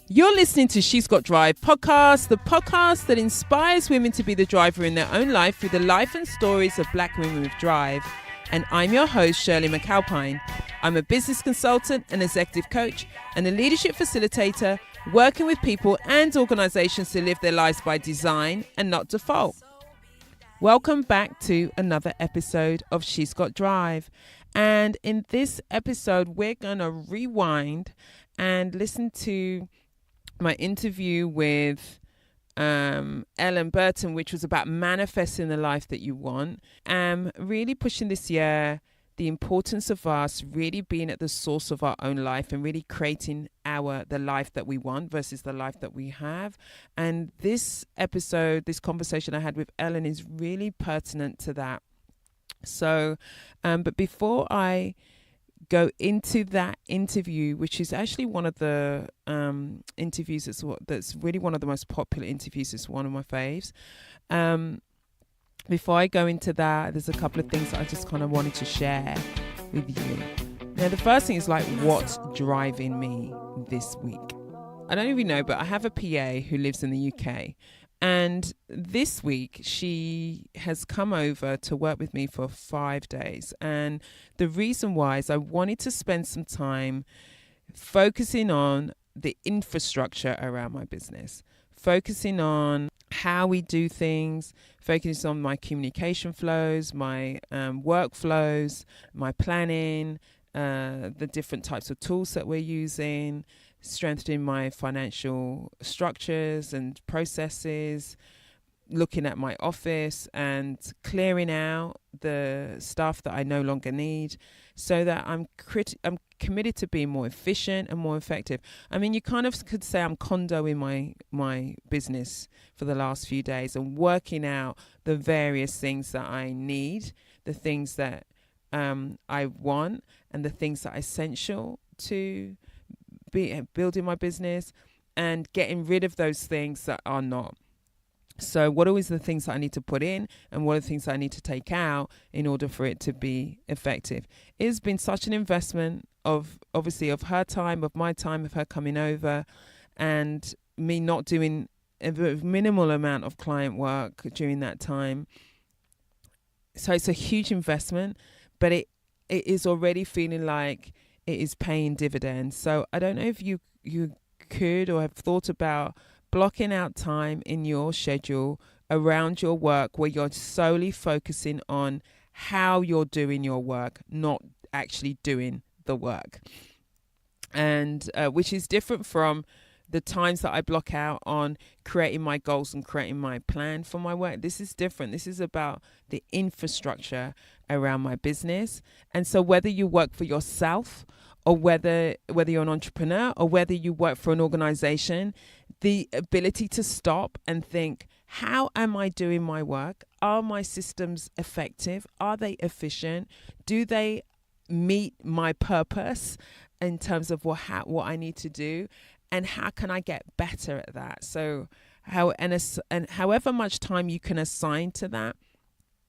You're listening to She's Got Drive podcast, the podcast that inspires women to be the driver in their own life through the life and stories of Black women with drive. And I'm your host, Shirley McAlpine. I'm a business consultant, an executive coach, and a leadership facilitator working with people and organizations to live their lives by design and not default. Welcome back to another episode of She's Got Drive. And in this episode, we're going to rewind and listen to my interview with Ellen Burton, which was about manifesting the life that you want. Really pushing this year the importance of us really being at the source of our own life and really creating the life that we want versus the life that we have. And this episode, this conversation I had with Ellen is really pertinent to that. So, but before I go into that interview, which is actually one of the interviews that's really one of the most popular interviews. It's one of my faves. Before I go into that, there's a couple of things that I just kind of wanted to share with you. Now, the first thing is like, what's driving me this week? I don't even know, but I have a PA who lives in the UK. And this week, she has come over to work with me for 5 days. And the reason why is I wanted to spend some time focusing on the infrastructure around my business, focusing on how we do things, focusing on my communication flows, my workflows, my planning, the different types of tools that we're using, strengthening my financial structures and processes, looking at my office and clearing out the stuff that I no longer need so that I'm committed to being more efficient and more effective. I mean, you kind of could say I'm condoing my business for the last few days and working out the various things that I need, the things that I want and the things that are essential to building my business and getting rid of those things that are not. So what are the things that I need to put in and what are the things that I need to take out in order for it to be effective? It's been such an investment of her time, of my time, of her coming over and me not doing a minimal amount of client work during that time. So it's a huge investment, but it is already feeling like it is paying dividends. So I don't know if you could or have thought about blocking out time in your schedule around your work where you're solely focusing on how you're doing your work, not actually doing the work. And which is different from the times that I block out on creating my goals and creating my plan for my work. This is different. This is about the infrastructure around my business. And so whether you work for yourself or whether you're an entrepreneur or whether you work for an organization, the ability to stop and think, how am I doing my work? Are my systems effective? Are they efficient? Do they meet my purpose in terms of what I need to do? And how can I get better at that? So however much time you can assign to that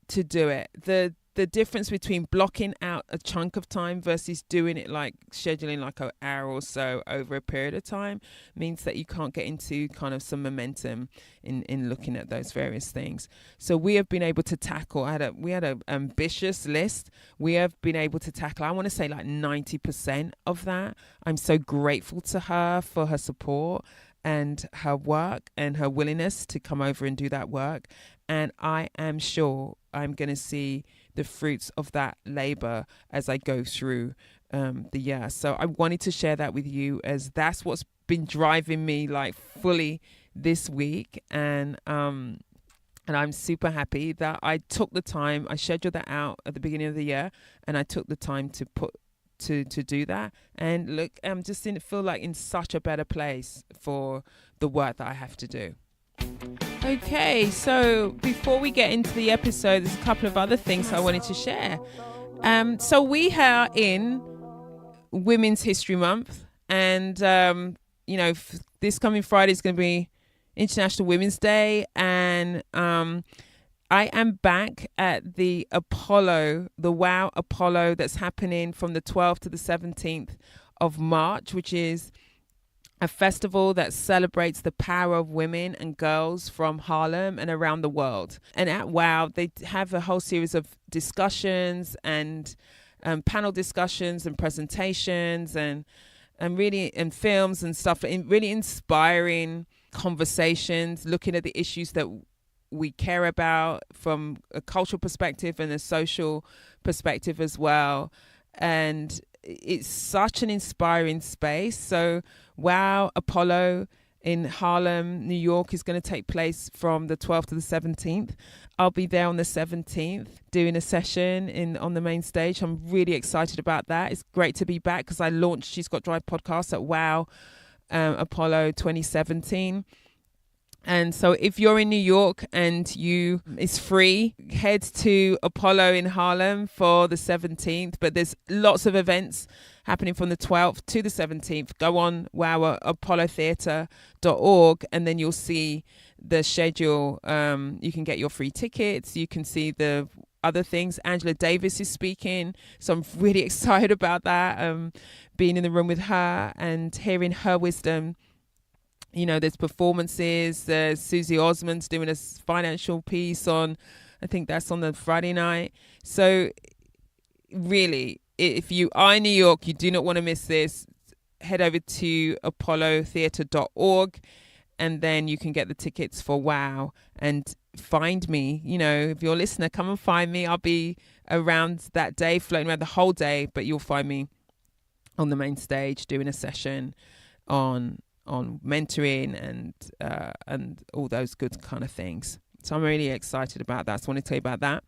to do it, the difference between blocking out a chunk of time versus doing it like scheduling like an hour or so over a period of time means that you can't get into kind of some momentum in looking at those various things. So we have been able to tackle, we had an ambitious list. We have been able to tackle, I want to say like 90% of that. I'm so grateful to her for her support and her work and her willingness to come over and do that work. And I am sure I'm going to see the fruits of that labor as I go through the year. So I wanted to share that with you as that's what's been driving me like fully this week. And I'm super happy that I took the time. I scheduled that out at the beginning of the year and I took the time to do that. And look, I'm just feel like in such a better place for the work that I have to do. Okay, so before we get into the episode, there's a couple of other things I wanted to share. So we are in Women's History Month, and this coming Friday is going to be International Women's Day, and I am back at the Apollo, the WOW Apollo that's happening from the 12th to the 17th of March, which is a festival that celebrates the power of women and girls from Harlem and around the world. And at WOW, they have a whole series of discussions and panel discussions and presentations and really and films and stuff, and really inspiring conversations, looking at the issues that we care about from a cultural perspective and a social perspective as well. And it's such an inspiring space. So WOW Apollo in Harlem, New York is going to take place from the 12th to the 17th. I'll be there on the 17th doing a session on the main stage. I'm really excited about that. It's great to be back because I launched She's Got Drive podcast at WOW Apollo 2017. And so if you're in New York and it's free, head to Apollo in Harlem for the 17th. But there's lots of events happening from the 12th to the 17th. Go on apollotheatre.org and then you'll see the schedule. You can get your free tickets. You can see the other things. Angela Davis is speaking. So I'm really excited about that, being in the room with her and hearing her wisdom. You know, there's performances. There's Susie Osmond's doing a financial piece I think that's on the Friday night. So really, if you are in New York, you do not want to miss this. Head over to apollotheatre.org and then you can get the tickets for WOW and find me. You know, if you're a listener, come and find me. I'll be around that day, floating around the whole day, but you'll find me on the main stage doing a session on mentoring and all those good kind of things. So I'm really excited about that. So I want to tell you about that.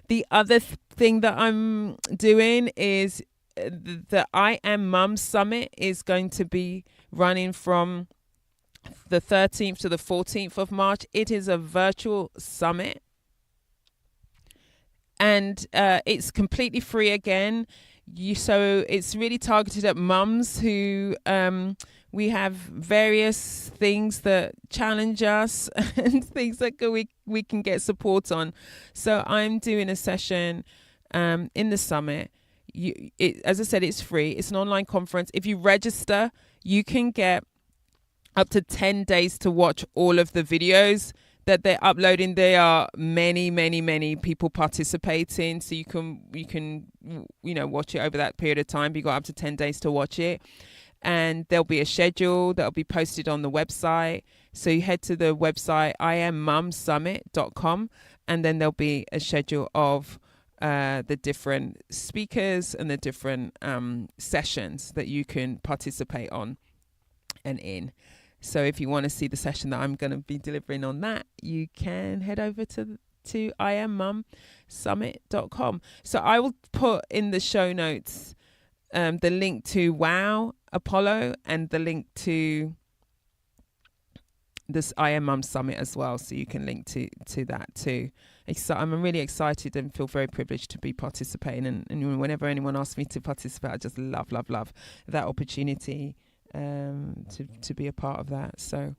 The other thing that I'm doing is the I Am Mum Summit is going to be running from the 13th to the 14th of March. It is a virtual summit. And it's completely free again. So it's really targeted at mums who... we have various things that challenge us and things that we can get support on. So I'm doing a session in the summit. As I said, it's free. It's an online conference. If you register, you can get up to 10 days to watch all of the videos that they're uploading. There are many people participating. So you can watch it over that period of time. You got up to 10 days to watch it. And there'll be a schedule that'll be posted on the website. So you head to the website, iammumsummit.com, and then there'll be a schedule of the different speakers and the different sessions that you can participate on and in. So if you want to see the session that I'm going to be delivering on that, you can head over to iammumsummit.com. So I will put in the show notes the link to WOW Apollo and the link to this I Am Mum Summit as well, so you can link to that too. I'm really excited and feel very privileged to be participating, and whenever anyone asks me to participate, I just love that opportunity to be a part of that. So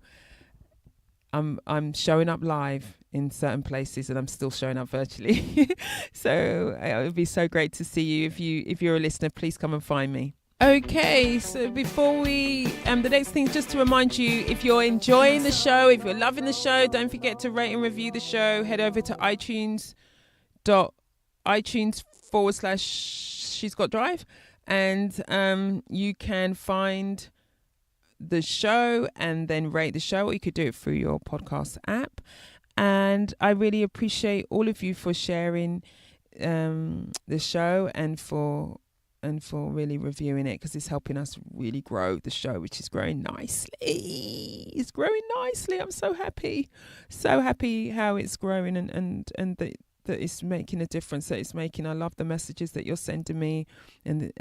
I'm showing up live in certain places and I'm still showing up virtually. So it would be so great to see you. If you're a listener, please come and find me. Okay, so before we the next thing is just to remind you, if you're enjoying the show, if you're loving the show, don't forget to rate and review the show. Head over to iTunes.com/She's Got Drive, and you can find the show and then rate the show, or you could do it through your podcast app. And I really appreciate all of you for sharing the show and for really reviewing it, because it's helping us really grow the show, which is growing nicely. It's growing nicely. I'm so happy how it's growing and that it's making a difference, that it's making. I love the messages that you're sending me, and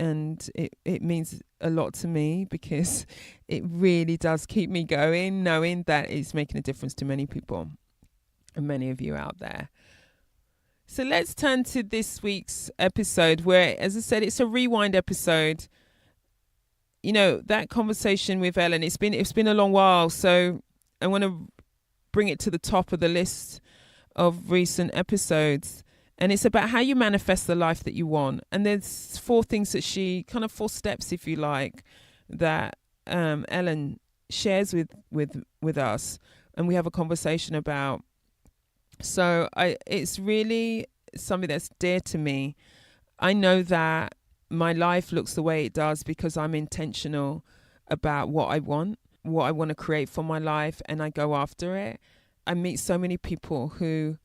it means a lot to me, because it really does keep me going, knowing that it's making a difference to many people and many of you out there. So let's turn to this week's episode, where, as I said, it's a rewind episode. You know, that conversation with Ellen, it's been a long while, so I want to bring it to the top of the list of recent episodes. And it's about how you manifest the life that you want. And there's four steps, if you like, that Ellen shares with us, and we have a conversation about. So it's really something that's dear to me. I know that my life looks the way it does because I'm intentional about what I want to create for my life, and I go after it. I meet so many people who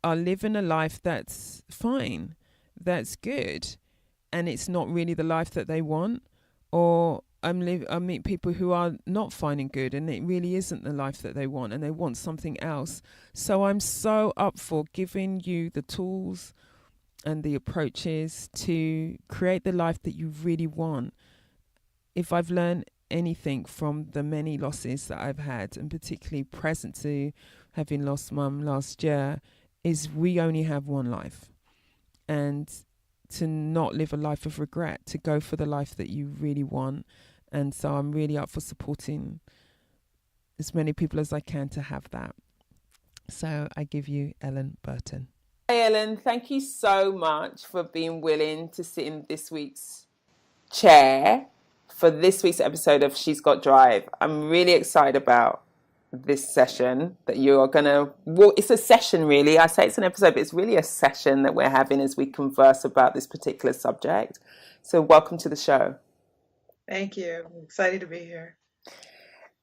are living a life that's fine, that's good, and it's not really the life that they want. Or I meet people who are not fine and good, and it really isn't the life that they want, and they want something else. So I'm so up for giving you the tools and the approaches to create the life that you really want. If I've learned anything from the many losses that I've had, and particularly present to having lost mum last year, is we only have one life. And to not live a life of regret, to go for the life that you really want. And so I'm really up for supporting as many people as I can to have that. So I give you Ellen Burton. Hey Ellen, thank you so much for being willing to sit in this week's chair for this week's episode of She's Got Drive. I'm really excited about this session that you are going to... Well, it's a session really. I say it's an episode, but it's really a session that we're having as we converse about this particular subject. So welcome to the show. Thank you. I'm excited to be here.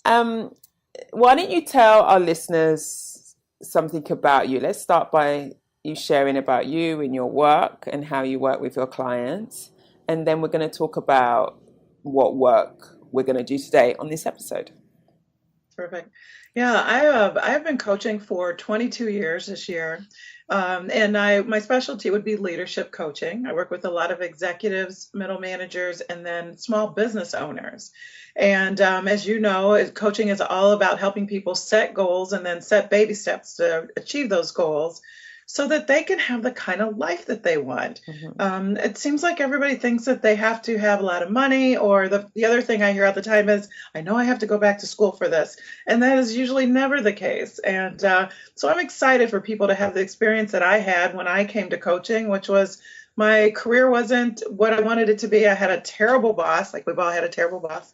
Why don't you tell our listeners something about you? Let's start by you sharing about you and your work and how you work with your clients. And then we're going to talk about what work we're going to do today on this episode. Perfect. Yeah, I've been coaching for 22 years this year. And my specialty would be leadership coaching. I work with a lot of executives, middle managers, and then small business owners. And as you know, coaching is all about helping people set goals and then set baby steps to achieve those goals, so that they can have the kind of life that they want. Mm-hmm. It seems like everybody thinks that they have to have a lot of money, or the other thing I hear all the time is, I know I have to go back to school for this. And that is usually never the case. And so I'm excited for people to have the experience that I had when I came to coaching, which was my career wasn't what I wanted it to be. I had a terrible boss, like we've all had a terrible boss.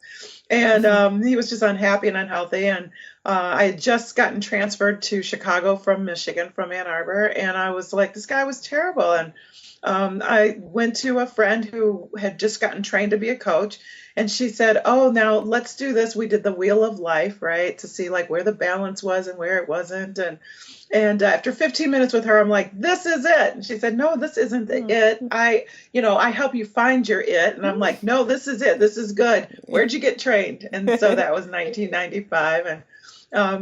And he was just unhappy and unhealthy. And I had just gotten transferred to Chicago from Michigan, from Ann Arbor. And I was like, this guy was terrible. And I went to a friend who had just gotten trained to be a coach. And she said, oh, now let's do this. We did the wheel of life, right, to see like where the balance was and where it wasn't. And after 15 minutes with her, I'm like, this is it. And she said, no, this isn't it. I help you find your it. And I'm like, no, this is it. This is good. Where'd you get trained? And so that was 1995. And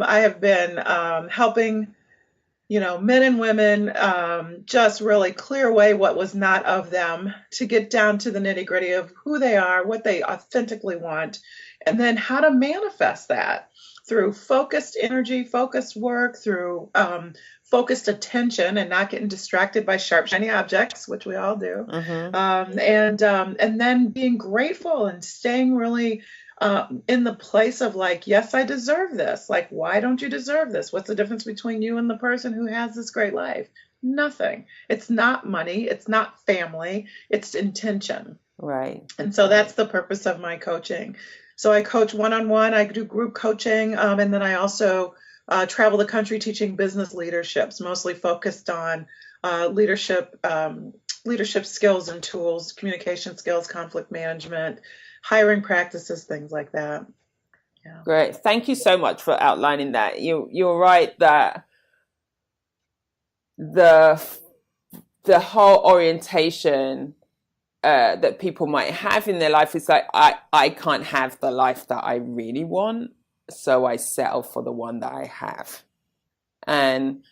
I have been helping, men and women just really clear away what was not of them, to get down to the nitty gritty of who they are, what they authentically want, and then how to manifest that through focused energy, focused work, through focused attention and not getting distracted by sharp, shiny objects, which we all do. Mm-hmm. And then being grateful and staying really in the place of like, yes, I deserve this. Like, why don't you deserve this? What's the difference between you and the person who has this great life? Nothing. It's not money. It's not family. It's intention. Right. And so that's the purpose of my coaching. So I coach one-on-one, I do group coaching, and then I also travel the country teaching business leaderships, mostly focused on leadership skills and tools, communication skills, conflict management, hiring practices, things like that. Yeah. Great. Thank you so much for outlining that. You're right that the whole orientation that people might have in their life is like, I can't have the life that I really want, so I settle for the one that I have. And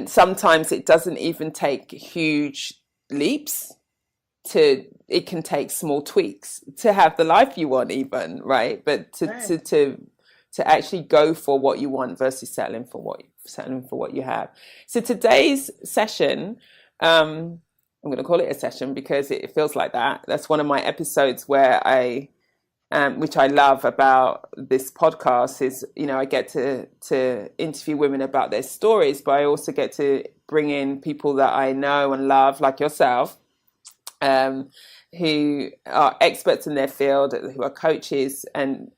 sometimes it doesn't even take huge leaps it can take small tweaks to have the life you want even, right? But to actually go for what you want versus settling for what you have. So today's session, I'm going to call it a session because it feels like that. That's one of my episodes where which I love about this podcast is, I get to interview women about their stories, but I also get to bring in people that I know and love, like yourself, who are experts in their field, who are coaches. And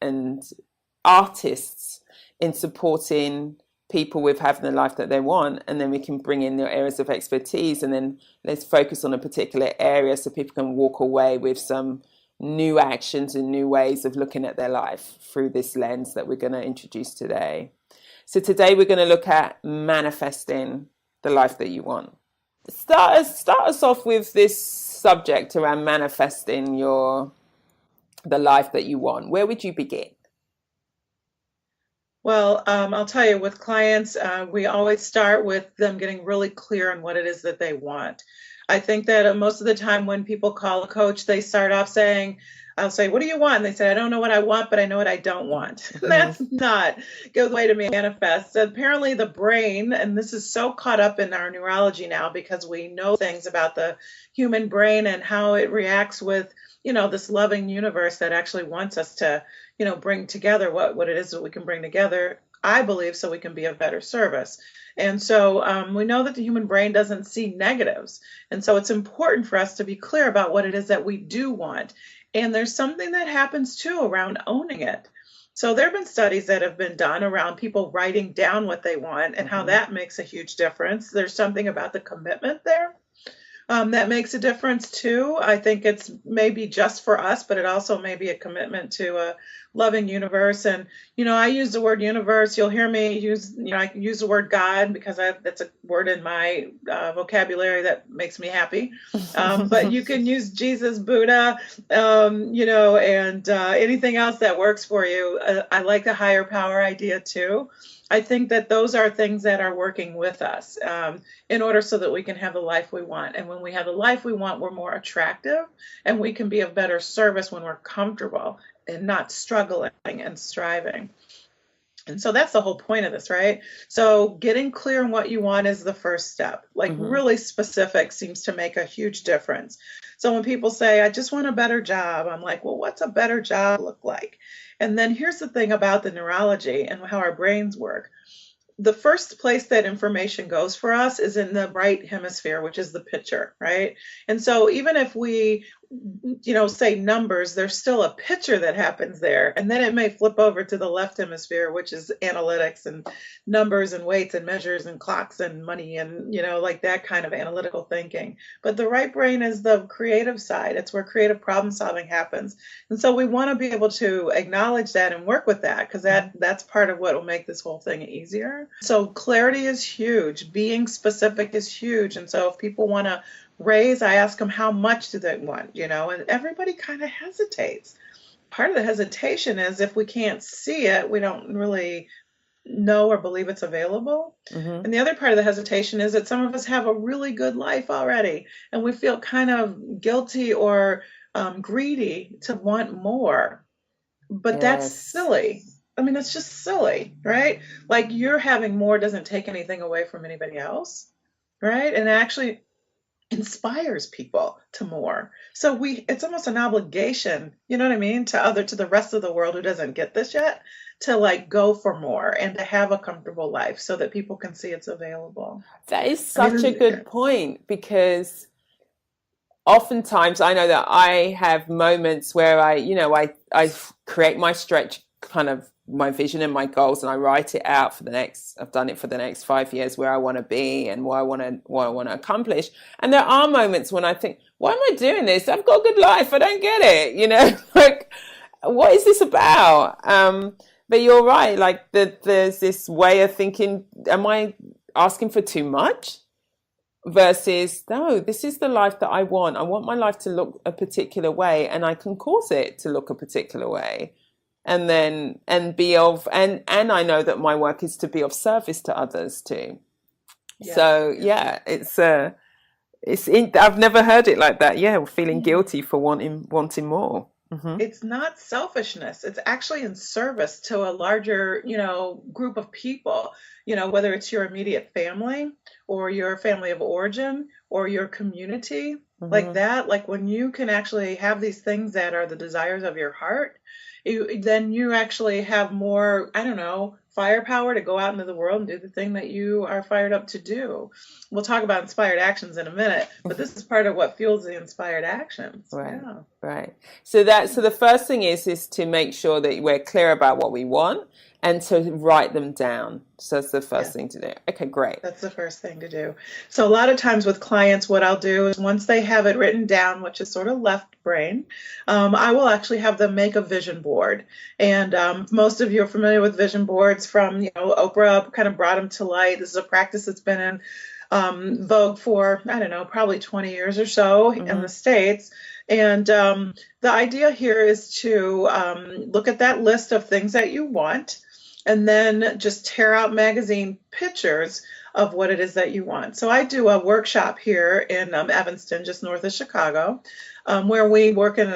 artists in supporting people with having the life that they want, and then we can bring in their areas of expertise, and then let's focus on a particular area so people can walk away with some new actions and new ways of looking at their life through this lens that we're going to introduce today. So today we're going to look at manifesting the life that you want. Start us off with this subject around manifesting the life that you want. Where would you begin? Well, I'll tell you, with clients, we always start with them getting really clear on what it is that they want. I think that most of the time when people call a coach, they start off saying, I'll say, what do you want? And they say, I don't know what I want, but I know what I don't want. That's not a good way to manifest. So apparently the brain, and this is so caught up in our neurology now because we know things about the human brain and how it reacts with, this loving universe that actually wants us to, bring together what it is that we can bring together, I believe, so we can be of better service. And so we know that the human brain doesn't see negatives. And so it's important for us to be clear about what it is that we do want. And there's something that happens too around owning it. So there have been studies that have been done around people writing down what they want and how that makes a huge difference. There's something about the commitment there. That makes a difference too. I think it's maybe just for us, but it also may be a commitment to a loving universe. And, I use the word universe. You'll hear me use, I can use the word God because that's a word in my vocabulary that makes me happy. But you can use Jesus, Buddha, and anything else that works for you. I like the higher power idea too. I think that those are things that are working with us in order so that we can have the life we want. And when we have the life we want, we're more attractive and we can be of better service when we're comfortable and not struggling and striving. And so that's the whole point of this, right? So getting clear on what you want is the first step. Really specific seems to make a huge difference. So when people say, I just want a better job, I'm like, well, what's a better job look like? And then here's the thing about the neurology and how our brains work. The first place that information goes for us is in the right hemisphere, which is the picture, right? And so even if we, say numbers, there's still a picture that happens there. And then it may flip over to the left hemisphere, which is analytics and numbers and weights and measures and clocks and money and, like that kind of analytical thinking. But the right brain is the creative side. It's where creative problem solving happens. And so we want to be able to acknowledge that and work with that because that's part of what will make this whole thing easier. So clarity is huge. Being specific is huge. And so if people want to raise, I ask them how much do they want, and everybody kind of hesitates. Part of the hesitation is if we can't see it, we don't really know or believe it's available. And the other part of the hesitation is that some of us have a really good life already, and we feel kind of guilty or greedy to want more. But that's silly. I mean, it's just silly, right? Like you're having more doesn't take anything away from anybody else, right? And it actually inspires people to more. So it's almost an obligation, you know what I mean, to the rest of the world who doesn't get this yet, to go for more and to have a comfortable life so that people can see it's available. That is such a good point because oftentimes I know that I have moments where I create my stretch kind of my vision and my goals and I write it out I've done it for the next 5 years where I want to be and what I want to accomplish. And there are moments when I think, why am I doing this? I've got a good life. I don't get it. What is this about? But you're right. There's this way of thinking, am I asking for too much? Versus, no, this is the life that I want. I want my life to look a particular way and I can cause it to look a particular way. And be of, and I know that my work is to be of service to others too. Yeah. So I've never heard it like that. Yeah. Feeling guilty for wanting more. It's not selfishness. It's actually in service to a larger, group of people, whether it's your immediate family or your family of origin or your community like that. Like when you can actually have these things that are the desires of your heart, then you actually have more, firepower to go out into the world and do the thing that you are fired up to do. We'll talk about inspired actions in a minute, but this is part of what fuels the inspired actions. Right. Yeah. Right. So the first thing is to make sure that we're clear about what we want and to write them down. So that's the first thing to do. Okay, great. That's the first thing to do. So a lot of times with clients, what I'll do is once they have it written down, which is sort of left brain, I will actually have them make a vision board. And most of you are familiar with vision boards from, Oprah kind of brought them to light. This is a practice that's been in vogue for, I don't know, probably 20 years or so in the States. And the idea here is to look at that list of things that you want, and then just tear out magazine pictures of what it is that you want. So I do a workshop here in Evanston, just north of Chicago, where we work in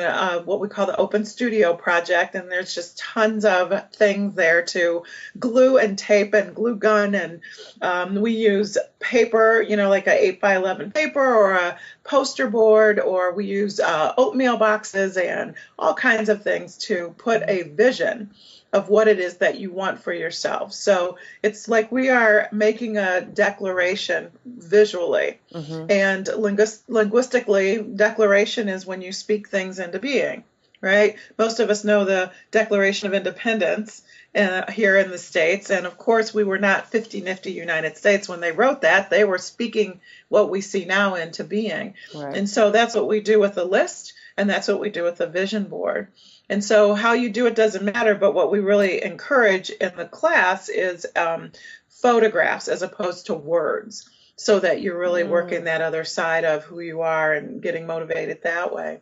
what we call the Open Studio Project, and there's just tons of things there to glue and tape and glue gun, and we use paper, like a 8x11 paper or a poster board, or we use oatmeal boxes and all kinds of things to put a vision of what it is that you want for yourself. So it's like we are making a declaration visually. And linguistically, declaration is when you speak things into being, right? Most of us know the Declaration of Independence here in the States. And of course, we were not 50 nifty United States when they wrote that. They were speaking what we see now into being. Right. And so that's what we do with the list, and that's what we do with the vision board. And so how you do it doesn't matter, but what we really encourage in the class is photographs as opposed to words, so that you're really working that other side of who you are and getting motivated that way.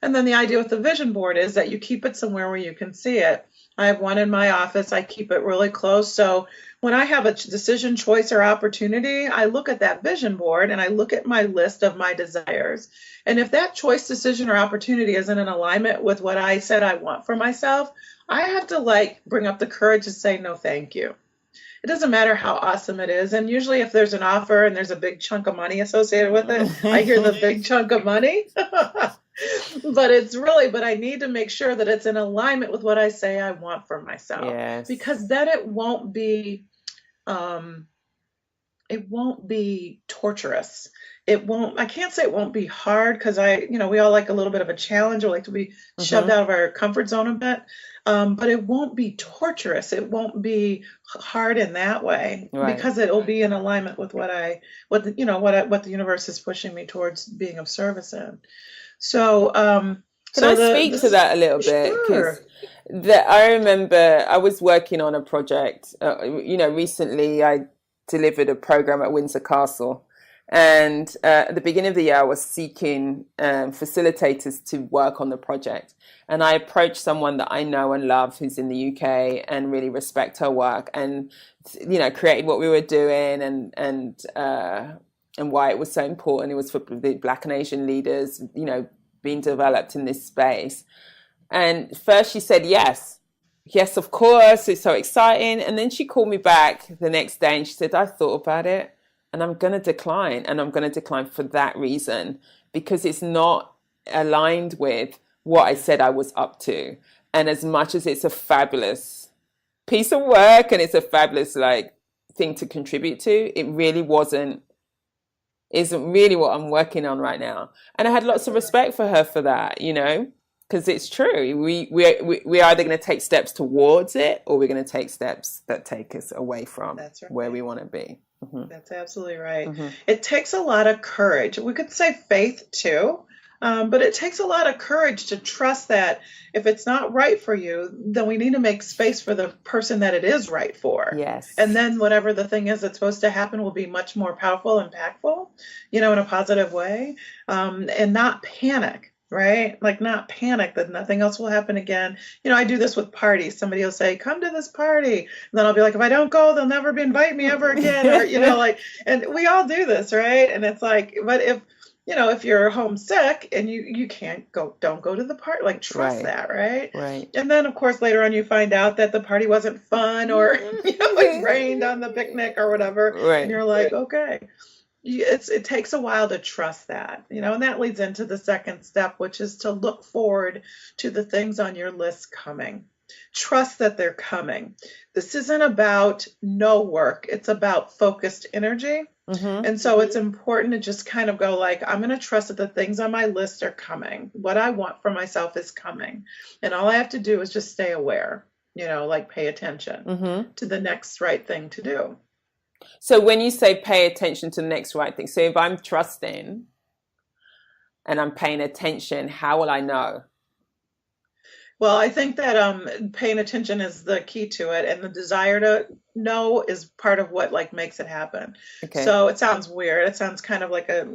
And then the idea with the vision board is that you keep it somewhere where you can see it. I have one in my office. I keep it really close. So when I have a decision, choice, or opportunity, I look at that vision board and I look at my list of my desires. And if that choice, decision, or opportunity isn't in alignment with what I said I want for myself, I have to bring up the courage to say, no, thank you. It doesn't matter how awesome it is. And usually if there's an offer and there's a big chunk of money associated with it, I hear the big chunk of money. But I need to make sure that it's in alignment with what I say I want for myself. Yes. Because then it won't be torturous. I can't say it won't be hard, because we all like a little bit of a challenge. We like to be shoved out of our comfort zone a bit. But it won't be torturous. It won't be hard in that way, right? Because it will be in alignment with what the universe is pushing me towards being of service in. So, can I speak to that a little bit? Sure. I remember I was working on a project. Recently I delivered a program at Windsor Castle. And at the beginning of the year, I was seeking facilitators to work on the project. And I approached someone that I know and love who's in the UK and really respect her work, and, created what we were doing and why it was so important. It was for the Black and Asian leaders, being developed in this space. And first she said, yes, of course. It's so exciting. And then she called me back the next day and she said, I thought about it. And I'm going to decline. And I'm going to decline for that reason, because it's not aligned with what I said I was up to. And as much as it's a fabulous piece of work and it's a fabulous thing to contribute to, it really isn't really what I'm working on right now. And I had lots of respect for her for that, because it's true. We're either going to take steps towards it, or we're going to take steps that take us away from where we want to be. That's absolutely right. It takes a lot of courage. We could say faith too, but it takes a lot of courage to trust that if it's not right for you, then we need to make space for the person that it is right for. Yes. And then whatever the thing is that's supposed to happen will be much more powerful, impactful, in a positive way, and not panic. Right? Not panic that nothing else will happen again. I do this with parties. Somebody will say, come to this party. And then I'll be like, if I don't go, they'll never invite me ever again. Or, and we all do this, right? And it's but if you're homesick and you can't go, don't go to the party. Trust that, right? Right. And then, of course, later on you find out that the party wasn't fun, or, it rained on the picnic or whatever. Right. And you're like, okay. It takes a while to trust that, and that leads into the second step, which is to look forward to the things on your list coming. Trust that they're coming. This isn't about no work. It's about focused energy. Mm-hmm. And so it's important to just kind of go like, I'm going to trust that the things on my list are coming. What I want for myself is coming. And all I have to do is just stay aware, like pay attention to the next right thing to do. So when you say pay attention to the next right thing, so if I'm trusting and I'm paying attention, how will I know? Well, I think that paying attention is the key to it, and the desire to know is part of what like makes it happen. Okay. So it sounds weird. It sounds kind of like a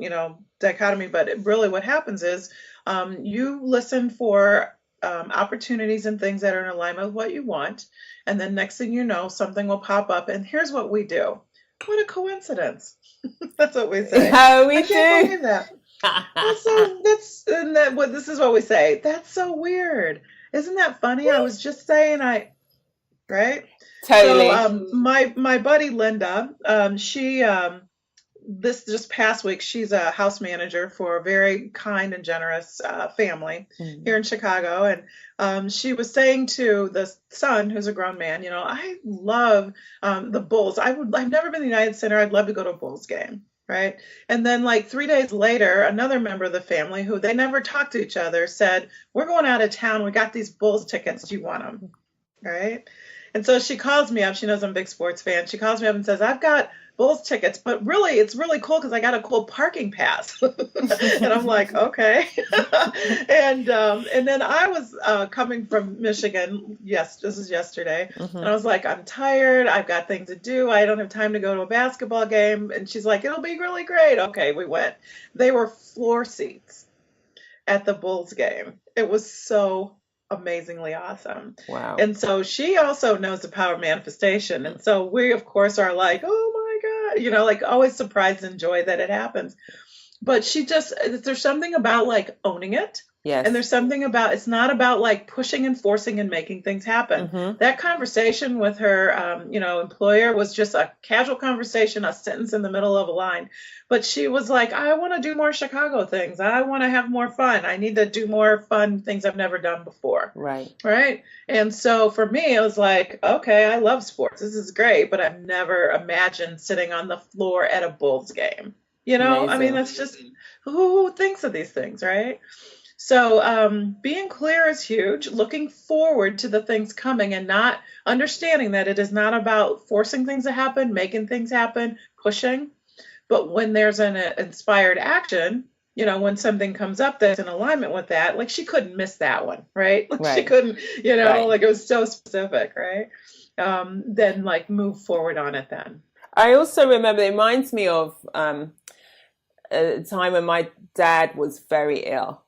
dichotomy, but really what happens is you listen for opportunities and things that are in alignment with what you want, and then next thing you know, something will pop up. And here's what we do. What a coincidence! That's what we say. How we I can't do. believe that. This is what we say. That's so weird. Isn't that funny? I was just saying right? Totally. So my buddy Linda, she this just past week, she's a house manager for a very kind and generous family here in Chicago, and she was saying to the son, who's a grown man, I love the Bulls. I've never been to the United Center. I'd love to go to a Bulls game. Right. And then like 3 days later, another member of the family who they never talked to each other said, we're going out of town. We got these Bulls tickets. Do you want them? Right. And so she calls me up. She knows I'm a big sports fan. She calls me up and says, I've got Bulls tickets, but really, it's really cool because I got a cool parking pass. And I'm like, okay. And then I was coming from Michigan. Yes, this is yesterday. And I was like, I'm tired. I've got things to do. I don't have time to go to a basketball game. And she's like, it'll be really great. Okay, we went. They were floor seats at the Bulls game. It was so amazingly awesome. Wow. And so she also knows the power of manifestation. And so we, of course, are like, oh my God, like always surprised and joy that it happens. But there's something about like owning it. Yes. And there's something about, it's not about like pushing and forcing and making things happen. That conversation with her, employer was just a casual conversation, a sentence in the middle of a line. But she was like, I want to do more Chicago things. I want to have more fun. I need to do more fun things I've never done before. Right. Right. And so for me, it was like, okay, I love sports. This is great. But I've never imagined sitting on the floor at a Bulls game. Amazing. I mean, that's just who thinks of these things, right? So being clear is huge, looking forward to the things coming and not understanding that it is not about forcing things to happen, making things happen, pushing. But when there's an inspired action, when something comes up that's in alignment with that, like she couldn't miss that one, right? Like Right. She couldn't, Right. like it was so specific, right? Then like move forward on it then. I also remember, it reminds me of a time when my dad was very ill.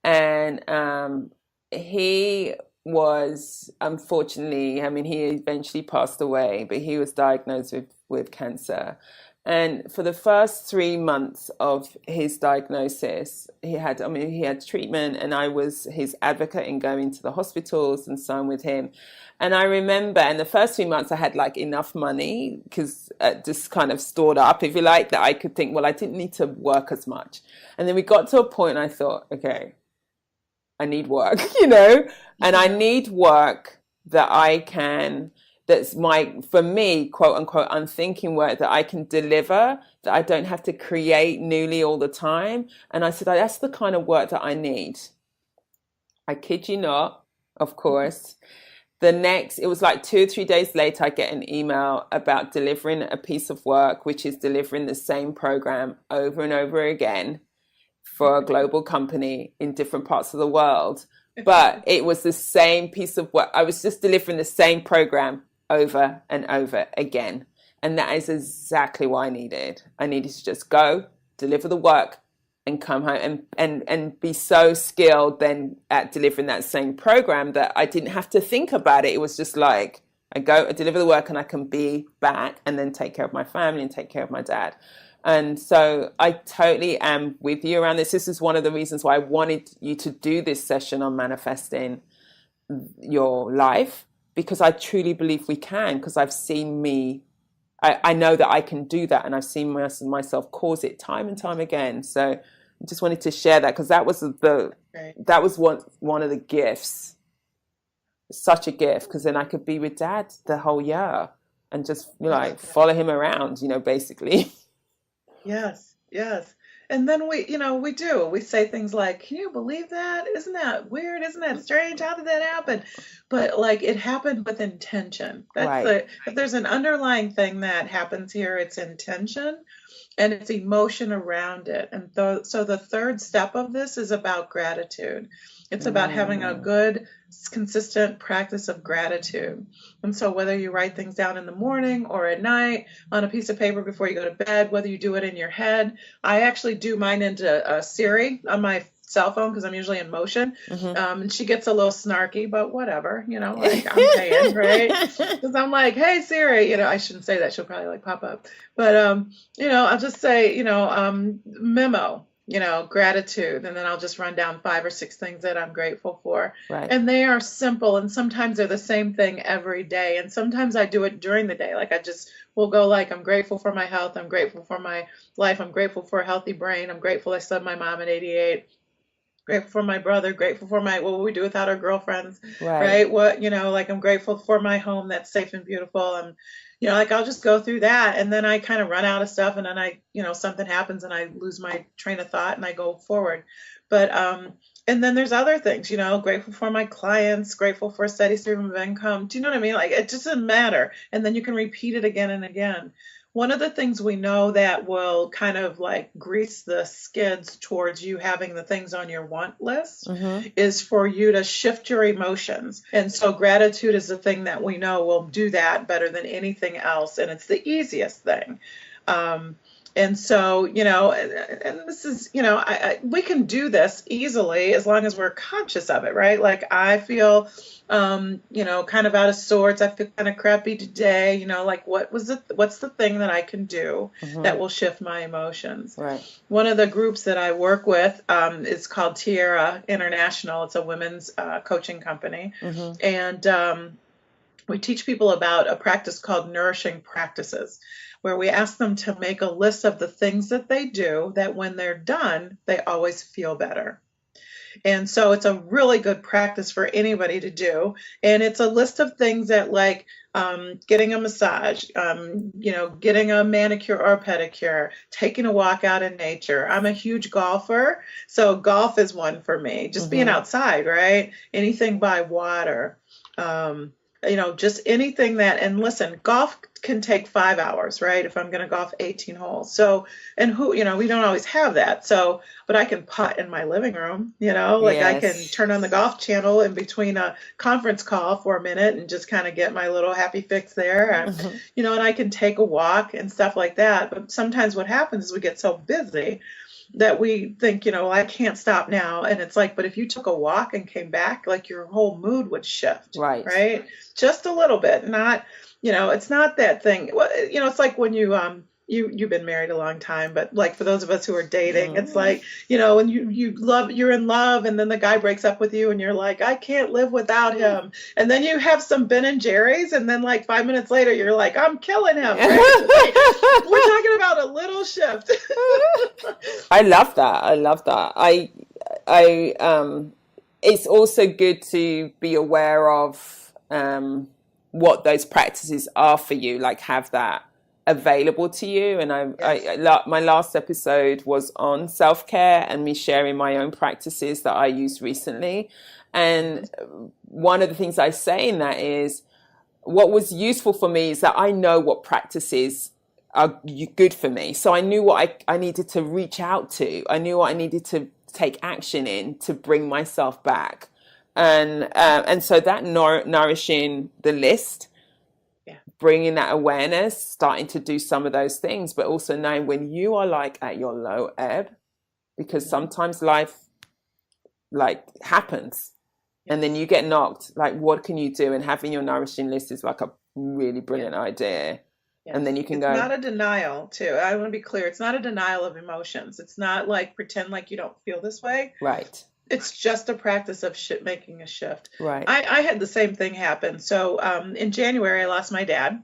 And he was, unfortunately, he eventually passed away, but he was diagnosed with cancer. And for the first 3 months of his diagnosis, he had treatment, and I was his advocate in going to the hospitals and so on with him. And I remember in the first 3 months, I had like enough money because just kind of stored up, if you like, that I could think, well, I didn't need to work as much. And then we got to a point and I thought, okay, I need work, and I need work that that's for me, quote unquote, unthinking work that I can deliver, that I don't have to create newly all the time. And I said, that's the kind of work that I need. I kid you not, of course. It was like 2 or 3 days later, I get an email about delivering a piece of work, which is delivering the same program over and over again for a global company in different parts of the world. But it was the same piece of work. I was just delivering the same program over and over again. And that is exactly what I needed. I needed to just go, deliver the work, and come home and be so skilled then at delivering that same program that I didn't have to think about it. It was just like, I go, I deliver the work, and I can be back and then take care of my family and take care of my dad. And so I totally am with you around this. This is one of the reasons why I wanted you to do this session on manifesting your life, because I truly believe we can, because I've seen I know that I can do that, and I've seen myself cause it time and time again. So I just wanted to share that, because that was one of the gifts such a gift, because then I could be with dad the whole year and just like Exactly. follow him around, basically. Yes, yes. And then we say things like, "Can you believe that? Isn't that weird? Isn't that strange? How did that happen?" But like it happened with intention. Right. If there's an underlying thing that happens here, it's intention and it's emotion around it. And so the third step of this is about gratitude. It's about having a Mm. good, consistent practice of gratitude. And so whether you write things down in the morning or at night on a piece of paper before you go to bed, whether you do it in your head, I actually do mine into Siri on my cell phone because I'm usually in motion. And she gets a little snarky, but whatever, like I'm paying, right? Because I'm like, hey Siri, I shouldn't say that. She'll probably like pop up. But I'll just say, memo, gratitude, and then I'll just run down 5 or 6 things that I'm grateful for. Right. And they are simple, and sometimes they're the same thing every day. And sometimes I do it during the day. Like I just will go like, I'm grateful for my health, I'm grateful for my life, I'm grateful for a healthy brain, I'm grateful I still have my mom at 88. Grateful for my brother, grateful for what would we do without our girlfriends, Right. right? Like I'm grateful for my home that's safe and beautiful. And, like I'll just go through that and then I kind of run out of stuff and then something happens and I lose my train of thought and I go forward. But, and then there's other things, grateful for my clients, grateful for a steady stream of income. Do you know what I mean? Like it just doesn't matter. And then you can repeat it again and again. One of the things we know that will kind of like grease the skids towards you having the things on your want list is for you to shift your emotions. And so gratitude is the thing that we know will do that better than anything else. And it's the easiest thing. And so, and this is, we can do this easily as long as we're conscious of it, right? Like I feel, kind of out of sorts. I feel kind of crappy today. Like what's the thing that I can do that will shift my emotions? Right. One of the groups that I work with is called Lecturer International. It's a women's coaching company. And we teach people about a practice called nourishing practices, where we ask them to make a list of the things that they do that when they're done, they always feel better. And so it's a really good practice for anybody to do. And it's a list of things that like getting a massage, getting a manicure or a pedicure, taking a walk out in nature. I'm a huge golfer, so golf is one for me. Just being outside, right? Anything by water. Just anything that, and listen, golf can take 5 hours, right? If I'm going to golf 18 holes. So, and we don't always have that. So, but I can putt in my living room, like I can turn on the golf channel in between a conference call for a minute and just kind of get my little happy fix there. And, and I can take a walk and stuff like that. But sometimes what happens is we get so busy that we think, I can't stop now. And it's like, but if you took a walk and came back, like your whole mood would shift, right? Just a little bit, not, it's not that thing. Well, it's like when you've been married a long time, but like for those of us who are dating, it's like, when you're in love and then the guy breaks up with you and you're like, I can't live without him. And then you have some Ben and Jerry's and then like 5 minutes later, you're like, I'm killing him. Right? We're talking about a little shift. I love that. It's also good to be aware of what those practices are for you, like have that available to you. And my last episode was on self-care and me sharing my own practices that I used recently. And one of the things I say in that is what was useful for me is that I know what practices are good for me. So I knew what I needed to reach out to. I knew what I needed to take action in to bring myself back. And so that nourishing the list, bringing that awareness, starting to do some of those things, but also knowing when you are like at your low ebb, because sometimes life like happens and then you get knocked, like what can you do? And having your nourishing list is like a really brilliant idea. Yes. And then you can it's not a denial too. I want to be clear. It's not a denial of emotions. It's not like pretend like you don't feel this way. Right. It's just a practice of making a shift. Right. I had the same thing happen. So in January, I lost my dad.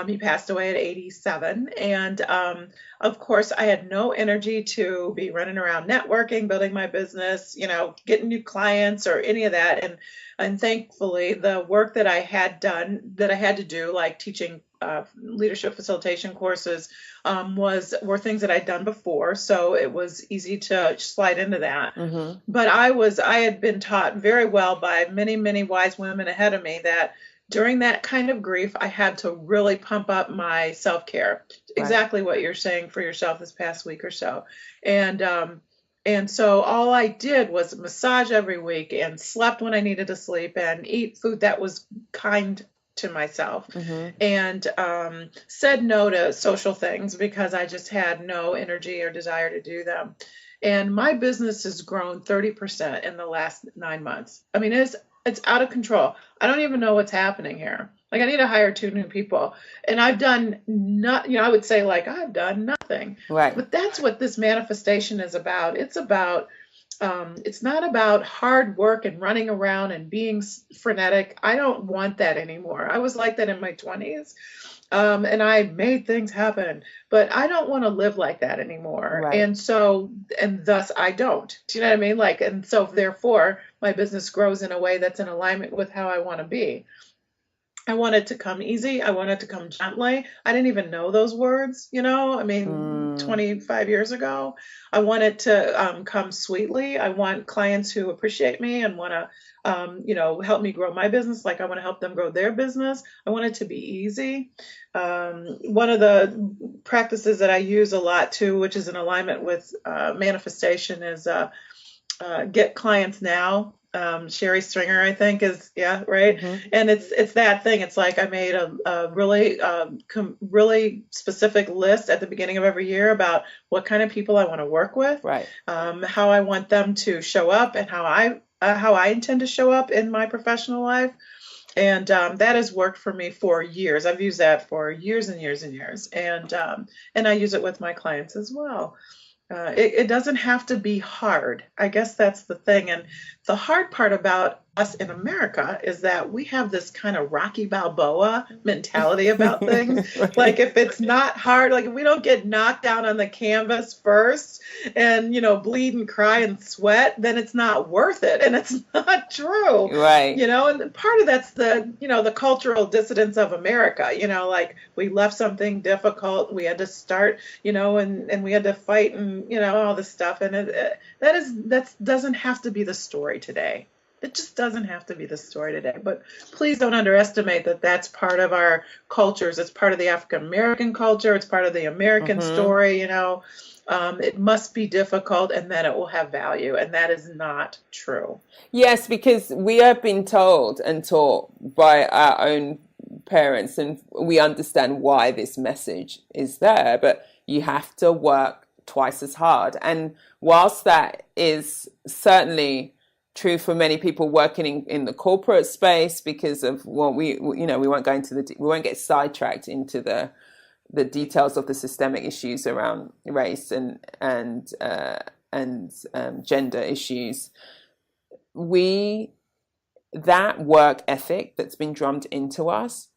He passed away at 87. And of course, I had no energy to be running around networking, building my business, getting new clients or any of that. And thankfully, the work that I had done, that I had to do, like teaching leadership facilitation courses, were things that I'd done before. So it was easy to slide into that. Mm-hmm. But I had been taught very well by many, many wise women ahead of me that during that kind of grief, I had to really pump up my self-care. Right. Exactly what you're saying for yourself this past week or so. And so all I did was massage every week and slept when I needed to sleep and eat food that was kind to myself, mm-hmm. and said no to social things because I just had no energy or desire to do them. And my business has grown 30% in the last 9 months. I mean, it's out of control. I don't even know what's happening here. Like, I need to hire 2 new people. And I've done I would say, like, I've done nothing. Right. But that's what this manifestation is about. It's about, it's not about hard work and running around and being frenetic. I don't want that anymore. I was like that in my 20s. And I made things happen, but I don't want to live like that anymore. Right. And thus I don't. Do you know what I mean? Like, and so therefore my business grows in a way that's in alignment with how I want to be. I want it to come easy. I want it to come gently. I didn't even know those words, 25 years ago. I want it to come sweetly. I want clients who appreciate me and want to, help me grow my business. Like, I want to help them grow their business. I want it to be easy. One of the practices that I use a lot too, which is in alignment with manifestation, is get clients now. Sherry Stringer, I think, is, yeah, right. Mm-hmm. And it's that thing. It's like I made a really specific list at the beginning of every year about what kind of people I want to work with, right? How I want them to show up, and how I intend to show up in my professional life. And that has worked for me for years. I've used that for years and years and years, and I use it with my clients as well. It doesn't have to be hard. I guess that's the thing. And the hard part about us in America is that we have this kind of Rocky Balboa mentality about things. Right. Like, if it's not hard, like if we don't get knocked down on the canvas first and, bleed and cry and sweat, then it's not worth it. And it's not true. Right. And part of that's the cultural dissidence of America, like we left something difficult. We had to start, and we had to fight and, all this stuff. And that doesn't have to be the story today. It just doesn't have to be the story today. But please don't underestimate that that's part of our cultures. It's part of the African American culture. It's part of the American mm-hmm. story. It must be difficult, and then it will have value. And that is not true. Yes, because we have been told and taught by our own parents, and we understand why this message is there. But you have to work twice as hard. And whilst that is certainly true for many people working in the corporate space, because of we won't go into we won't get sidetracked into the details of the systemic issues around race and gender issues. That work ethic that's been drummed into us,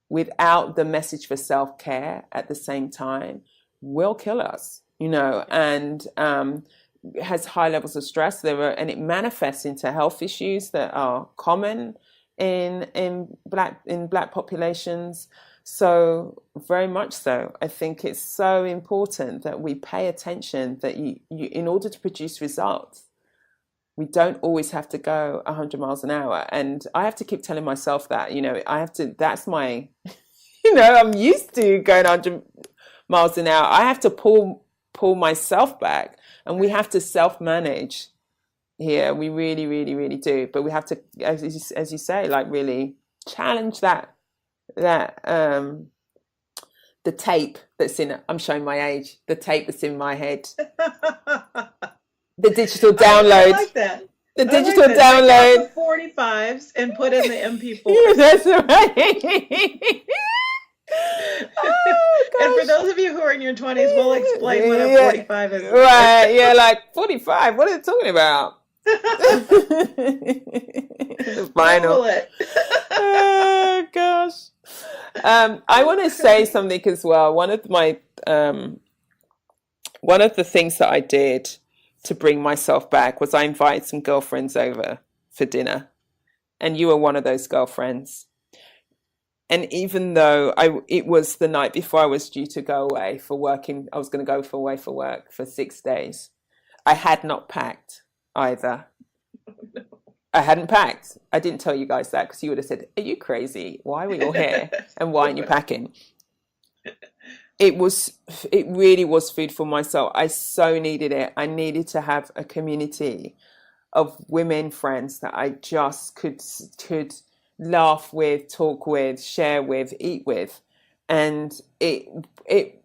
without the message for self-care at the same time, will kill us. And has high levels of stress. And it manifests into health issues that are common in black populations. So very much so. I think it's so important that we pay attention, that you in order to produce results, we don't always have to go 100 miles an hour. And I have to keep telling myself that, that's my, I'm used to going 100 miles an hour. I have to pull myself back, and we have to self-manage here. We really, really, really do. But we have to, as you say, like, really challenge that the tape that's in, I'm showing my age, the tape that's in my head. The digital download. I like that. The digital download. Take out the 45s and put in the MP4. That's right. Oh, and for those of you who are in your 20s, we'll explain what a 45 is. Right, yeah, like 45. What are you talking about? The vinyl. Google it. Oh, gosh. I want to say something as well. One of the things that I did to bring myself back was I invited some girlfriends over for dinner, and you were one of those girlfriends. And even though it was the night before I was due to go away for working, I was going to go away for work for 6 days. I had not packed either. I hadn't packed. I didn't tell you guys that because you would have said, "Are you crazy? Why are we all here? And why aren't you packing?" It really was food for my soul. I so needed it. I needed to have a community of women friends that I just could laugh with, talk with, share with, eat with. And it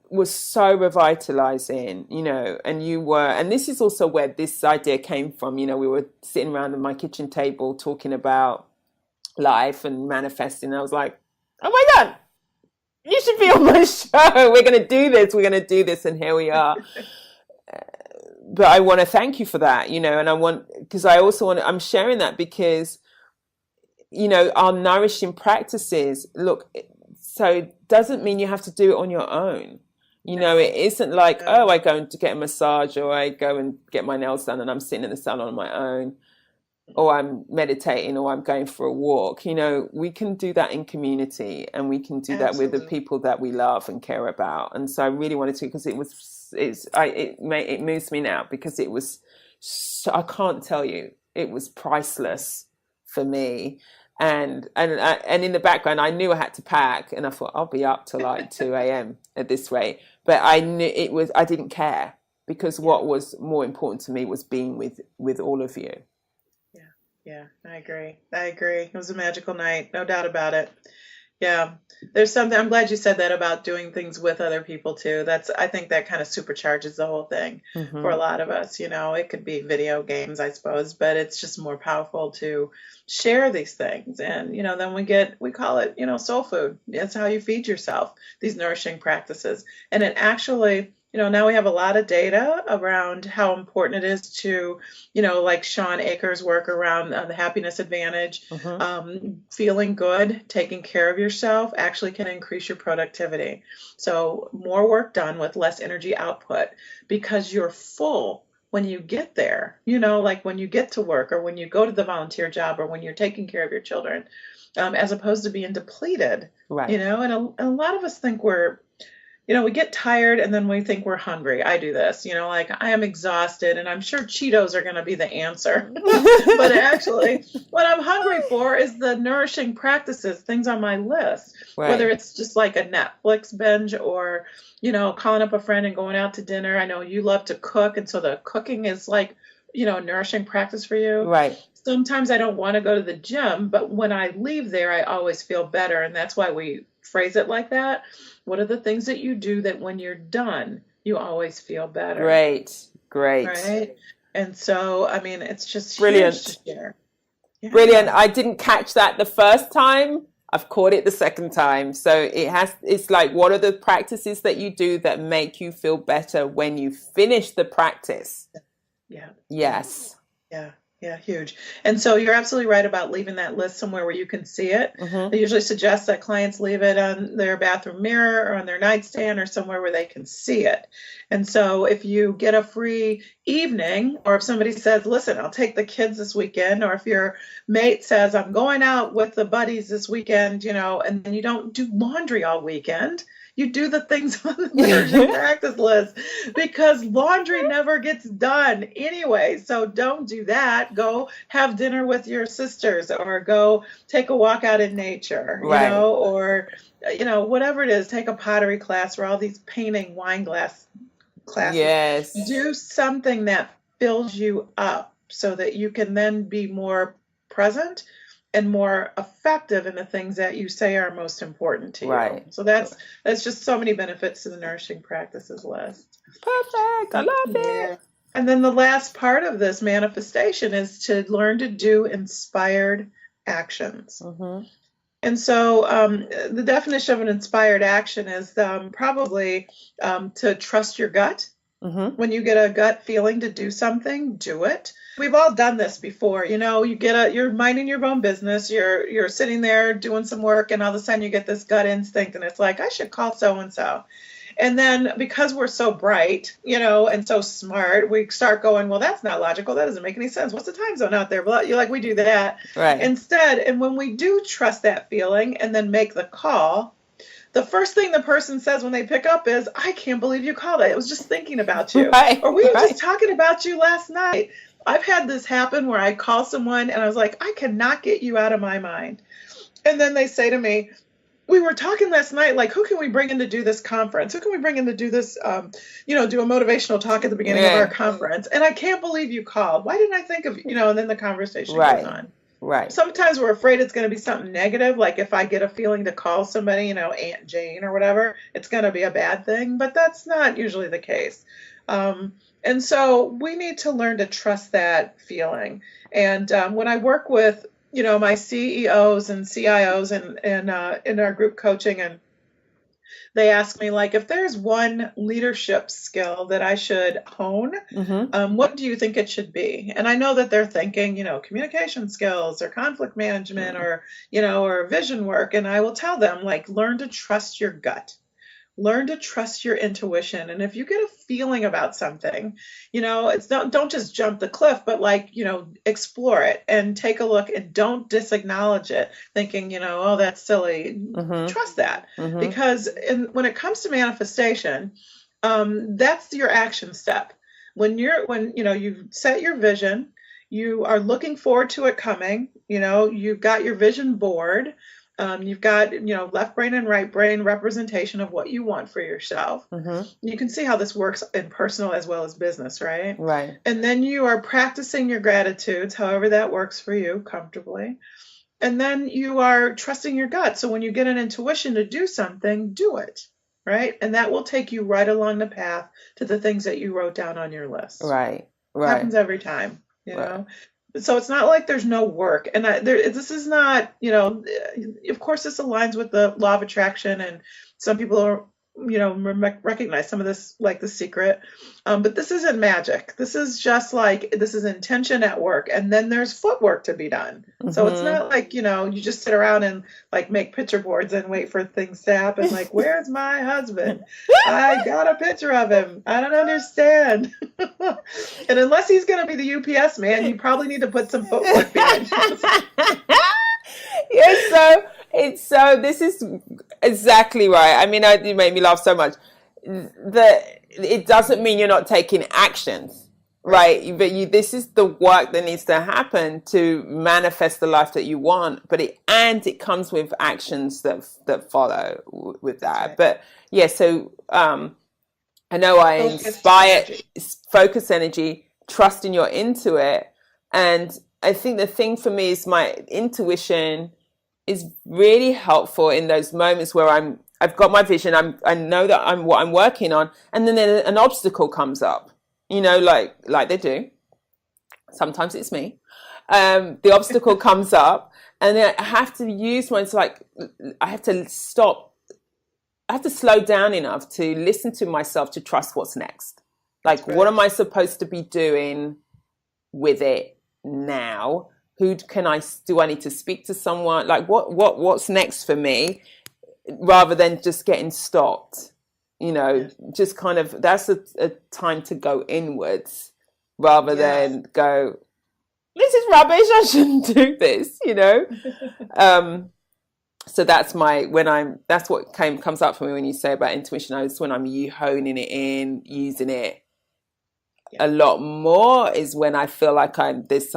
was so revitalizing, and this is also where this idea came from. We were sitting around at my kitchen table talking about life and manifesting. I was like, oh my God, you should be on my show. We're going to do this. We're going to do this. And here we are. But I want to thank you for that, and because I'm sharing that because, our nourishing practices, look, so it doesn't mean you have to do it on your own. It isn't like, oh, I go and get a massage, or I go and get my nails done and I'm sitting in the salon on my own, or I'm meditating, or I'm going for a walk. We can do that in community, and we can do that with the people that we love and care about. And so I really wanted to, because it moves me now, because it was, I can't tell you, it was priceless for me. And in the background, I knew I had to pack, and I thought I'll be up till like 2 a.m. at this rate. But I knew I didn't care, because what was more important to me was being with all of you. Yeah, I agree. It was a magical night, no doubt about it. Yeah, there's something, I'm glad you said that about doing things with other people too. I think that kind of supercharges the whole thing for a lot of us. It could be video games, I suppose, but it's just more powerful to share these things. And, then we call it, soul food. It's how you feed yourself, these nourishing practices. And it actually, now we have a lot of data around how important it is to, like Sean Akers' work around the happiness advantage, feeling good, taking care of yourself actually can increase your productivity. So more work done with less energy output, because you're full when you get there, like when you get to work, or when you go to the volunteer job, or when you're taking care of your children, as opposed to being depleted, right. And a lot of us think we get tired and then we think we're hungry. I do this, like I am exhausted and I'm sure Cheetos are going to be the answer. But actually, what I'm hungry for is the nourishing practices, things on my list, right. Whether it's just like a Netflix binge, or, calling up a friend and going out to dinner. I know you love to cook. And so the cooking is like, nourishing practice for you. Right. Sometimes I don't want to go to the gym, but when I leave there, I always feel better. And that's why we phrase it like that. What are the things that you do that when you're done, you always feel better? Great. Right. And so, it's just brilliant. Huge to share. Yeah. Brilliant. I didn't catch that the first time. I've caught it the second time. So it's like, what are the practices that you do that make you feel better when you finish the practice? Yeah. Yes. Yeah, huge. And so you're absolutely right about leaving that list somewhere where you can see it. I usually suggest that clients leave it on their bathroom mirror or on their nightstand or somewhere where they can see it. And so if you get a free evening, or if somebody says, listen, I'll take the kids this weekend, or if your mate says, I'm going out with the buddies this weekend, and then you don't do laundry all weekend, you do the things on the nourishing practice list, because laundry never gets done anyway. So don't do that. Go have dinner with your sisters, or go take a walk out in nature, right. Or, whatever it is, take a pottery class, or all these painting wine glass classes. Yes. Do something that fills you up so that you can then be more present and more effective in the things that you say are most important to you. Right. So that's just so many benefits to the nourishing practices list. Perfect. I love it. And then the last part of this manifestation is to learn to do inspired actions. And so the definition of an inspired action is probably to trust your gut, When you get a gut feeling to do something, do it. We've all done this before. You're minding your own business, you're sitting there doing some work, and all of a sudden you get this gut instinct, and it's like, I should call so and so. And then because we're so bright, and so smart, we start going, well, that's not logical. That doesn't make any sense. What's the time zone out there? You're like, we do that instead. And when we do trust that feeling and then make the call, the first thing the person says when they pick up is, I can't believe you called. I was just thinking about you. Or we were just talking about you last night. I've had this happen where I call someone and I was like, I cannot get you out of my mind. And then they say to me, we were talking last night, like, who can we bring in to do this conference? Who can we bring in to do this, do a motivational talk at the beginning of our conference? And I can't believe you called. Why didn't I think of you? And then the conversation goes on. Right. Sometimes we're afraid it's going to be something negative. Like if I get a feeling to call somebody, Aunt Jane or whatever, it's going to be a bad thing. But that's not usually the case. And so we need to learn to trust that feeling. And when I work with, my CEOs and CIOs and in our group coaching, and they ask me, like, if there's one leadership skill that I should hone, what do you think it should be? And I know that they're thinking, communication skills or conflict management or vision work. And I will tell them, like, learn to trust your gut. Learn to trust your intuition. And if you get a feeling about something, don't just jump the cliff, but explore it and take a look and don't disacknowledge it thinking, oh, that's silly. Trust that. Because when it comes to manifestation, that's your action step. When you've set your vision, you are looking forward to it coming, you've got your vision board. You've got, left brain and right brain representation of what you want for yourself. You can see how this works in personal as well as business, right? Right. And then you are practicing your gratitudes, however that works for you comfortably. And then you are trusting your gut. So when you get an intuition to do something, do it, right? And that will take you right along the path to the things that you wrote down on your list. Right. It happens every time, know? So it's not like there's no work. And this is not, of course, this aligns with the law of attraction. And some people are, recognize some of this, like The Secret. But this isn't magic. This is just this is intention at work. And then there's footwork to be done. So it's not like, you just sit around and make picture boards and wait for things to happen. Like, where's my husband? I got a picture of him. I don't understand. And unless he's going to be the UPS man, you probably need to put some footwork behind it. This is exactly right. I mean, you made me laugh so much. It doesn't mean you're not taking actions, right? But this is the work that needs to happen to manifest the life that you want. But it comes with actions that follow with that. Right. But yeah, so I know I inspire focus energy, trusting you're into it, and I think the thing for me is my intuition is really helpful in those moments where I've got my vision. I know that I'm what I'm working on, and then an obstacle comes up, like they do. Sometimes it's me. The obstacle comes up, and then I have to use one. It's like I have to stop. I have to slow down enough to listen to myself to trust what's next. Like, what am I supposed to be doing with it now? Do I need to speak to someone? Like, what's next for me, rather than just getting stopped, just kind of, that's a time to go inwards rather than go, this is rubbish, I shouldn't do this, So that's what comes up for me when you say about intuition. It's when I'm honing it in, using it a lot more, is when I feel like there's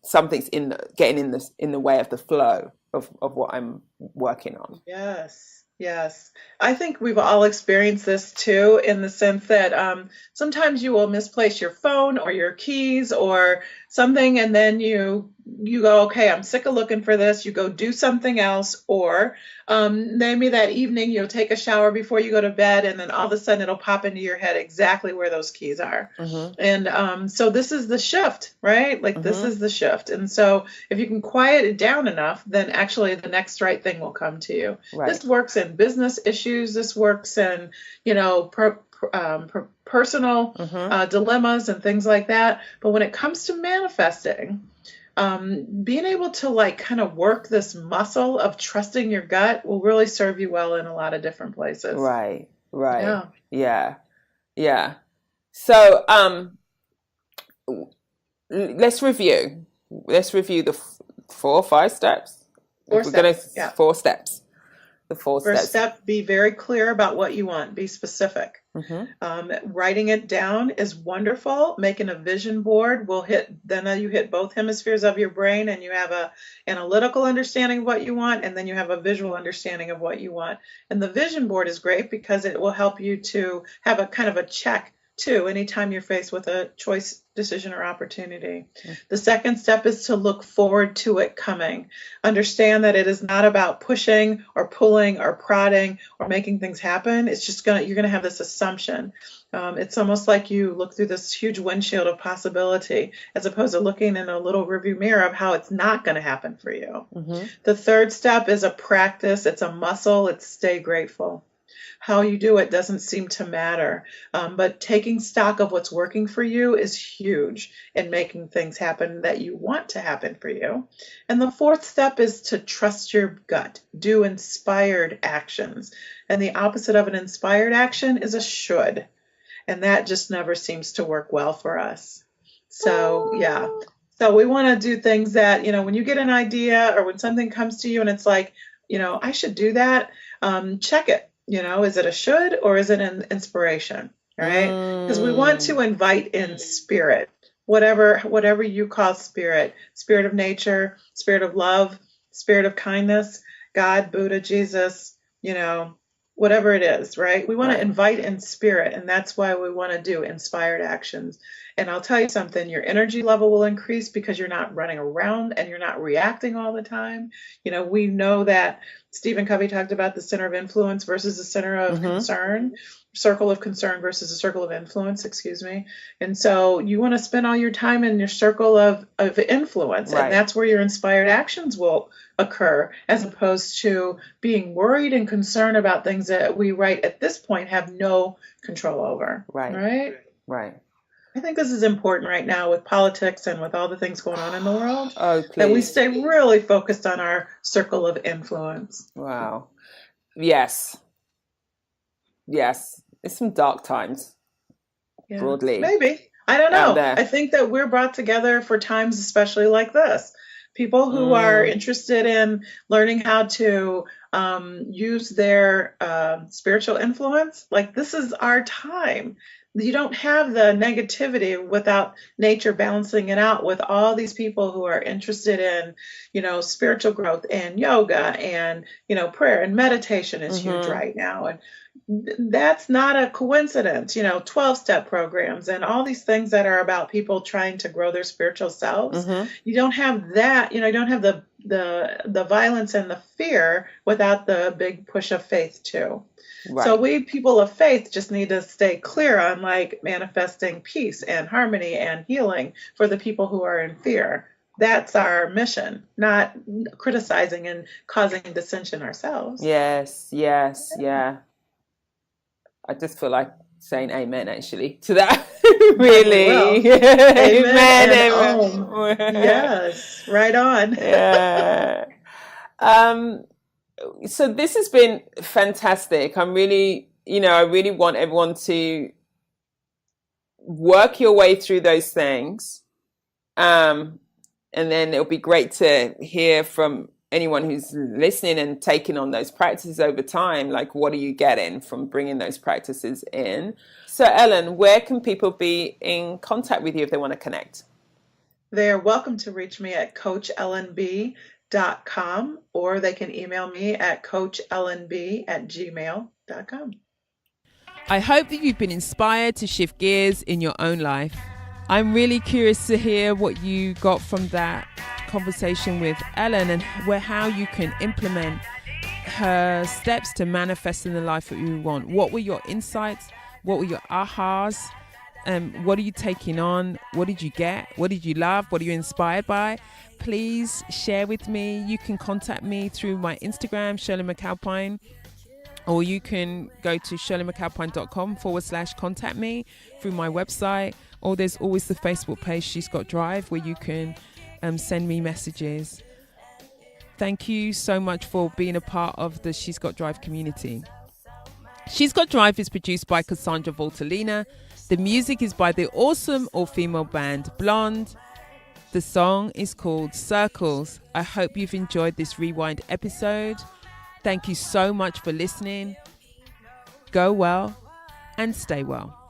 something's getting in the way of the flow of what I'm working on. Yes. I think we've all experienced this too, in the sense that sometimes you will misplace your phone or your keys or something, and then you go, okay, I'm sick of looking for this. You go do something else, or maybe that evening you'll take a shower before you go to bed, and then all of a sudden it'll pop into your head exactly where those keys are. And so this is the shift, right? This is the shift. And so if you can quiet it down enough, then actually the next right thing will come to you. Right. This works in business issues. This works in, personal dilemmas and things like that. But when it comes to manifesting, being able to like kind of work this muscle of trusting your gut will really serve you well in a lot of different places. Right. Yeah. Yeah. So, let's review the 4 or 5 steps. 4 steps. 4 steps. The 4 steps. First step, be very clear about what you want. Be specific. Writing it down is wonderful. Making a vision board will then you hit both hemispheres of your brain, and you have a analytical understanding of what you want, and then you have a visual understanding of what you want. And the vision board is great because it will help you to have a kind of a check too anytime you're faced with a choice, decision, or opportunity. The second step is to look forward to it coming. Understand that it is not about pushing or pulling or prodding or making things happen. It's just you're gonna have this assumption. It's almost like you look through this huge windshield of possibility as opposed to looking in a little rearview mirror of how it's not going to happen for you. The third step is a practice. It's a muscle. It's stay grateful. How you do it doesn't seem to matter, but taking stock of what's working for you is huge in making things happen that you want to happen for you. And the fourth step is to trust your gut. Do inspired actions. And the opposite of an inspired action is a should. And that just never seems to work well for us. So, yeah. So we want to do things that, when you get an idea or when something comes to you and it's like, I should do that, check it. Is it a should or is it an inspiration, right? Because we want to invite in spirit, whatever you call spirit of nature, spirit of love, spirit of kindness, God, Buddha, Jesus, whatever it is, right? We want to invite in spirit, and that's why we want to do inspired actions. And I'll tell you something, your energy level will increase because you're not running around and you're not reacting all the time. We know that Stephen Covey talked about the center of influence versus the center of concern, circle of concern versus a circle of influence, excuse me. And so you want to spend all your time in your circle of influence, and that's where your inspired actions will occur, as opposed to being worried and concerned about things that we at this point have no control over. Right. I think this is important right now with politics and with all the things going on in the world, that we stay really focused on our circle of influence. Wow. Yes. It's some dark times, broadly. Maybe. I don't know. I think that we're brought together for times especially like this. People who are interested in learning how to use their spiritual influence, like this is our time. You don't have the negativity without nature balancing it out with all these people who are interested in, spiritual growth and yoga and, prayer and meditation is huge right now. And that's not a coincidence, 12-step programs and all these things that are about people trying to grow their spiritual selves. You don't have that, you don't have the violence and the fear without the big push of faith too. So we people of faith just need to stay clear on manifesting peace and harmony and healing for the people who are in fear. That's our mission, not criticizing and causing dissension ourselves. Yes. I just feel like saying amen actually to that. Really. Amen. Yes, right on. Yeah. So this has been fantastic. I'm really, I really want everyone to work your way through those things. And then it'll be great to hear from anyone who's listening and taking on those practices over time. Like, what are you getting from bringing those practices in? So Ellen, where can people be in contact with you if they want to connect? They are welcome to reach me at coachlnb.com, or they can email me at coachlnb@gmail.com. I hope that you've been inspired to shift gears in your own life. I'm really curious to hear what you got from that conversation with Ellen and how you can implement her steps to manifesting the life that you want. What were your insights? What were your ahas? What are you taking on? What did you get? What did you love? What are you inspired by? Please share with me. You can contact me through my Instagram, Shirley McAlpine, or you can go to shirleymcalpine.com/contact me through my website, or there's always the Facebook page She's Got Drive where you can send me messages. Thank you so much for being a part of the She's Got Drive community. She's Got Drive is produced by Cassandra Voltalina. The music is by the awesome all-female band Blonde. The song is called Circles. I hope you've enjoyed this rewind episode. Thank you so much for listening. Go well and stay well.